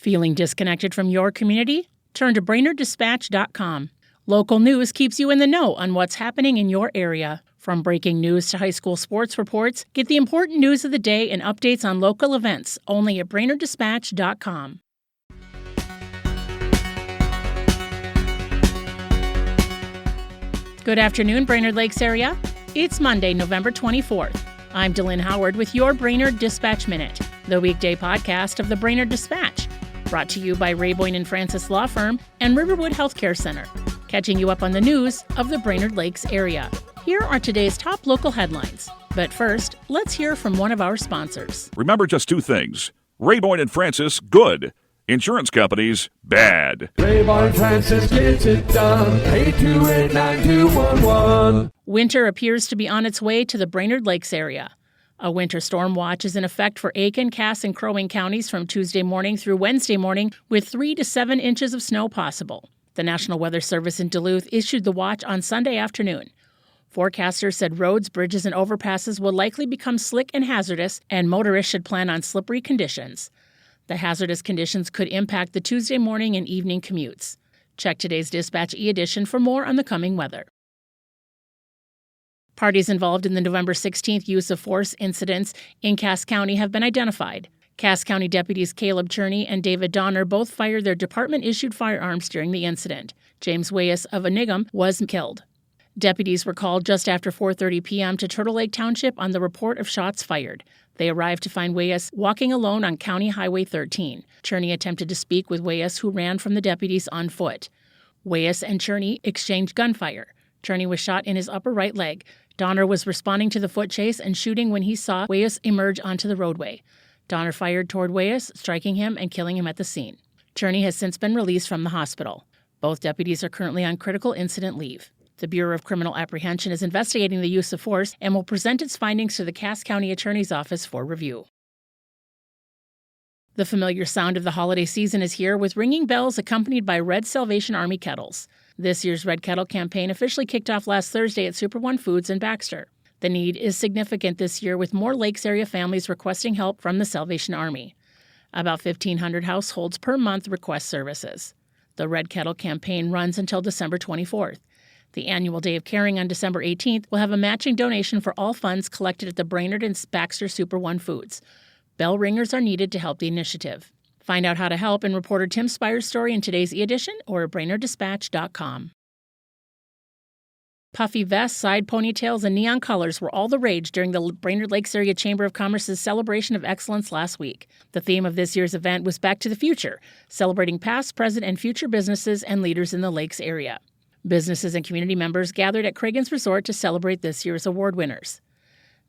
Feeling disconnected from your community? Turn to BrainerdDispatch.com. Local news keeps you in the know on what's happening in your area. From breaking news to high school sports reports, get the important news of the day and updates on local events only at BrainerdDispatch.com. Good afternoon, Brainerd Lakes area. It's Monday, November 24th. I'm Delynn Howard with your Brainerd Dispatch Minute, the weekday podcast of the Brainerd Dispatch, brought to you by Rayboyne and Francis Law Firm and Riverwood Healthcare Center, catching you up on the news of the Brainerd Lakes area. Here are today's top local headlines. But first, let's hear from one of our sponsors. Remember just two things. Rayboyne and Francis, good. Insurance companies, bad. Rayboyne Francis gets it done. 828-9211. Winter appears to be on its way to the Brainerd Lakes area. A winter storm watch is in effect for Aiken, Cass, and Crow Wing counties from Tuesday morning through Wednesday morning, with 3 to 7 inches of snow possible. The National Weather Service in Duluth issued the watch on Sunday afternoon. Forecasters said roads, bridges, and overpasses will likely become slick and hazardous, and motorists should plan on slippery conditions. The hazardous conditions could impact the Tuesday morning and evening commutes. Check today's Dispatch e-edition for more on the coming weather. Parties involved in the November 16th use of force incidents in Cass County have been identified. Cass County deputies Caleb Cherney and David Donner both fired their department-issued firearms during the incident. James Wayas of Anigam was killed. Deputies were called just after 4:30 p.m. to Turtle Lake Township on the report of shots fired. They arrived to find Wayas walking alone on County Highway 13. Cherney attempted to speak with Wayas, who ran from the deputies on foot. Wayas and Cherney exchanged gunfire. Cherney was shot in his upper right leg. Donner was responding to the foot chase and shooting when he saw Wayas emerge onto the roadway. Donner fired toward Wayas, striking him and killing him at the scene. Cherney has since been released from the hospital. Both deputies are currently on critical incident leave. The Bureau of Criminal Apprehension is investigating the use of force and will present its findings to the Cass County Attorney's Office for review. The familiar sound of the holiday season is here, with ringing bells accompanied by red Salvation Army kettles. This year's Red Kettle campaign officially kicked off last Thursday at Super One Foods in Baxter. The need is significant this year, with more Lakes area families requesting help from the Salvation Army. About 1,500 households per month request services. The Red Kettle campaign runs until December 24th. The annual Day of Caring on December 18th will have a matching donation for all funds collected at the Brainerd and Baxter Super One Foods. Bell ringers are needed to help the initiative. Find out how to help in reporter Tim Spire's story in today's e-edition or at BrainerdDispatch.com. Puffy vests, side ponytails, and neon colors were all the rage during the Brainerd Lakes Area Chamber of Commerce's Celebration of Excellence last week. The theme of this year's event was Back to the Future, celebrating past, present, and future businesses and leaders in the Lakes area. Businesses and community members gathered at Craigan's Resort to celebrate this year's award winners.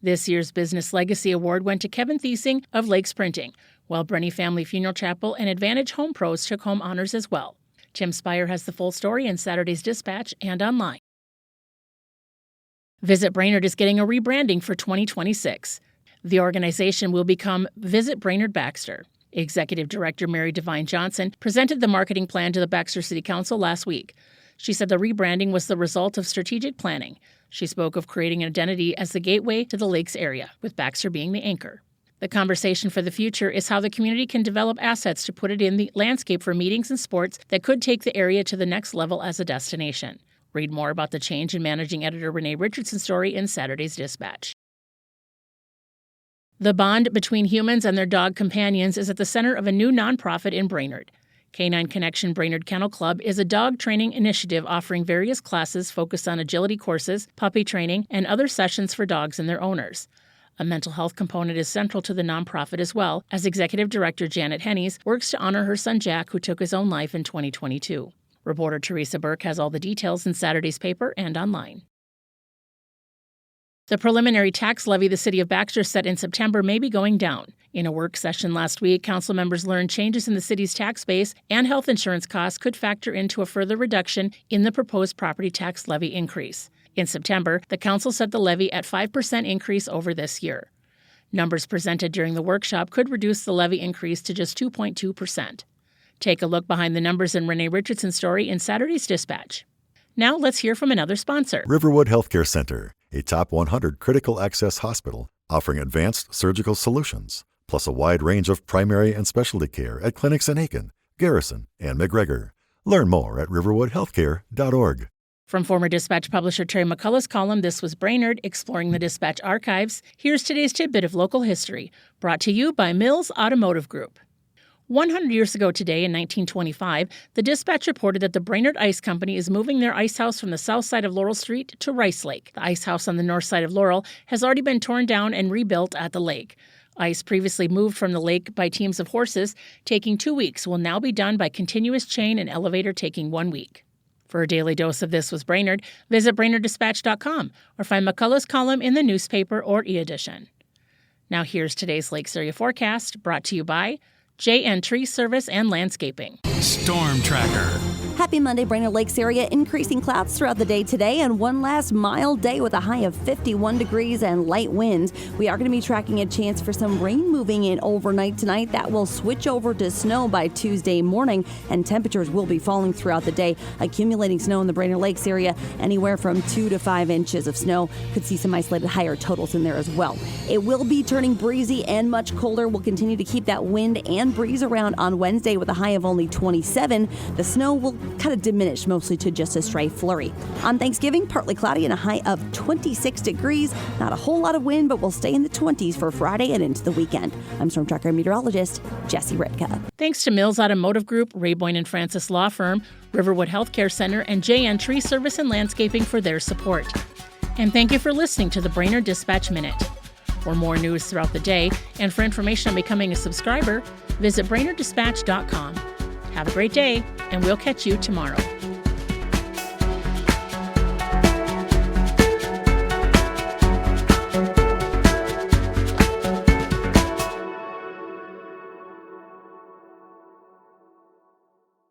This year's Business Legacy Award went to Kevin Thiesing of Lakes Printing, while Brenny Family Funeral Chapel and Advantage Home Pros took home honors as well. Tim Spire has the full story in Saturday's Dispatch and online. Visit Brainerd is getting a rebranding for 2026. The organization will become Visit Brainerd Baxter. Executive Director Mary Devine Johnson presented the marketing plan to the Baxter City Council last week. She said the rebranding was the result of strategic planning. She spoke of creating an identity as the gateway to the Lakes area, with Baxter being the anchor. The conversation for the future is how the community can develop assets to put it in the landscape for meetings and sports that could take the area to the next level as a destination. Read more about the change in managing editor Renee Richardson's story in Saturday's Dispatch. The bond between humans and their dog companions is at the center of a new nonprofit in Brainerd. Canine Connection Brainerd Kennel Club is a dog training initiative offering various classes focused on agility courses, puppy training, and other sessions for dogs and their owners. A mental health component is central to the nonprofit as well, as Executive Director Janet Hennies works to honor her son Jack, who took his own life in 2022. Reporter Teresa Burke has all the details in Saturday's paper and online. The preliminary tax levy the City of Baxter set in September may be going down. In a work session last week, council members learned changes in the city's tax base and health insurance costs could factor into a further reduction in the proposed property tax levy increase. In September, the council set the levy at 5% increase over this year. Numbers presented during the workshop could reduce the levy increase to just 2.2%. Take a look behind the numbers in Renee Richardson's story in Saturday's Dispatch. Now let's hear from another sponsor. Riverwood Healthcare Center, a top 100 critical access hospital offering advanced surgical solutions, plus a wide range of primary and specialty care at clinics in Aiken, Garrison, and McGregor. Learn more at riverwoodhealthcare.org. From former Dispatch publisher Terry McCullough's column, this was Brainerd, exploring the Dispatch archives. Here's today's tidbit of local history, brought to you by Mills Automotive Group. 100 years ago today, in 1925, the Dispatch reported that the Brainerd Ice Company is moving their ice house from the south side of Laurel Street to Rice Lake. The ice house on the north side of Laurel has already been torn down and rebuilt at the lake. Ice previously moved from the lake by teams of horses, taking 2 weeks, will now be done by continuous chain and elevator, taking 1 week. For a daily dose of This Was Brainerd, visit BrainerdDispatch.com or find McCullough's column in the newspaper or e-edition. Now here's today's Lakes Area forecast, brought to you by JN Tree Service and Landscaping. Storm Tracker. Happy Monday, Brainerd Lakes area. Increasing clouds throughout the day today and one last mild day with a high of 51 degrees and light winds. We are going to be tracking a chance for some rain moving in overnight tonight. That will switch over to snow by Tuesday morning, and temperatures will be falling throughout the day. Accumulating snow in the Brainerd Lakes area, anywhere from 2 to 5 inches of snow. Could see some isolated higher totals in there as well. It will be turning breezy and much colder. We'll continue to keep that wind and breeze around on Wednesday with a high of only 27. The snow will kind of diminish mostly to just a stray flurry. On Thanksgiving, partly cloudy and a high of 26 degrees. Not a whole lot of wind, but we'll stay in the 20s for Friday and into the weekend. I'm Storm Tracker meteorologist Jesse Ritka. Thanks to Mills Automotive Group, Ray Boyne and Francis Law Firm, Riverwood Healthcare Center, and JN Tree Service and Landscaping for their support. And thank you for listening to the Brainerd Dispatch Minute. For more news throughout the day and for information on becoming a subscriber, visit BrainerdDispatch.com. Have a great day, and we'll catch you tomorrow.